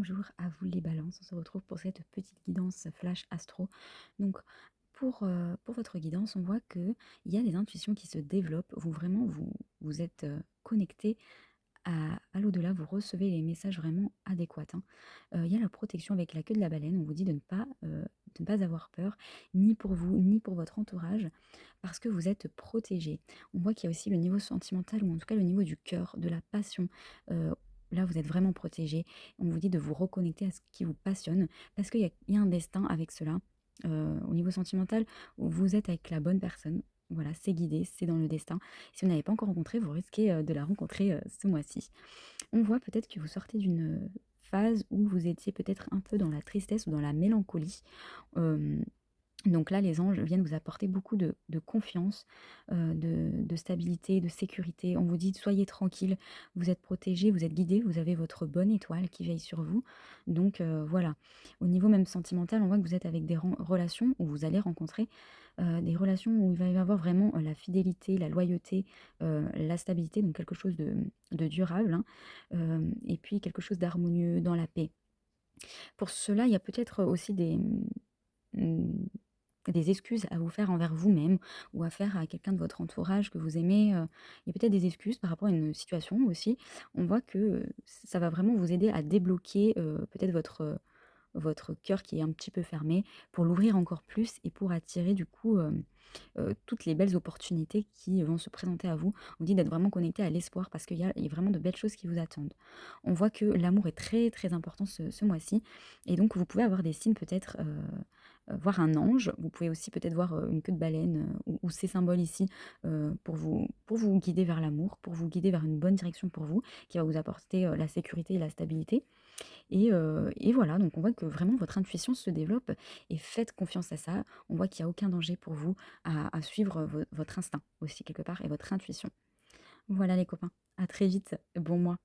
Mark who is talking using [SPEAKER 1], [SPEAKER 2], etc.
[SPEAKER 1] Bonjour à vous les balances, on se retrouve pour cette petite guidance flash astro. Donc pour votre guidance, on voit qu'il y a des intuitions qui se développent, vous vraiment vous êtes connecté à l'au-delà, vous recevez les messages vraiment adéquats, hein. Il y a la protection avec la queue de la baleine, on vous dit de ne pas avoir peur, ni pour vous, ni pour votre entourage, parce que vous êtes protégé. On voit qu'il y a aussi le niveau sentimental, ou en tout cas le niveau du cœur, de la passion. Heu, Là, vous êtes vraiment protégé. On vous dit de vous reconnecter à ce qui vous passionne, parce qu'il y a un destin avec cela. Au niveau sentimental, vous êtes avec la bonne personne. Voilà, c'est guidé, c'est dans le destin. Si vous n'avez pas encore rencontré, vous risquez, de la rencontrer, ce mois-ci. On voit peut-être que vous sortez d'une phase où vous étiez peut-être un peu dans la tristesse ou dans la mélancolie. Hem Donc là, les anges viennent vous apporter beaucoup de confiance, de stabilité, de sécurité. On vous dit: «Soyez tranquille, vous êtes protégés, vous êtes guidés, vous avez votre bonne étoile qui veille sur vous». Donc voilà. Au niveau même sentimental, on voit que vous êtes avec des relations où vous allez rencontrer, des relations où il va y avoir vraiment, la fidélité, la loyauté, la stabilité, donc quelque chose de durable, hein, et puis quelque chose d'harmonieux, dans la paix. Pour cela, il y a peut-être aussi mmh des excuses à vous faire envers vous-même ou à faire à quelqu'un de votre entourage que vous aimez, il y a peut-être des excuses par rapport à une situation aussi. On voit que, ça va vraiment vous aider à débloquer, peut-être votre cœur qui est un petit peu fermé, pour l'ouvrir encore plus et pour attirer du coup, toutes les belles opportunités qui vont se présenter à vous. On vous dit d'être vraiment connecté à l'espoir parce qu'il y a vraiment de belles choses qui vous attendent. On voit que l'amour est très, très important ce mois-ci et donc vous pouvez avoir des signes peut-être, voir un ange. Vous pouvez aussi peut-être voir, une queue de baleine, ou ces symboles ici, pour vous guider vers l'amour, pour vous guider vers une bonne direction pour vous, qui va vous apporter, la sécurité et la stabilité. Et voilà, donc on voit que vraiment votre intuition se développe et faites confiance à ça. On voit qu'il y a aucun danger pour vous à suivre votre instinct aussi quelque part et votre intuition. Voilà les copains, à très vite, bon mois.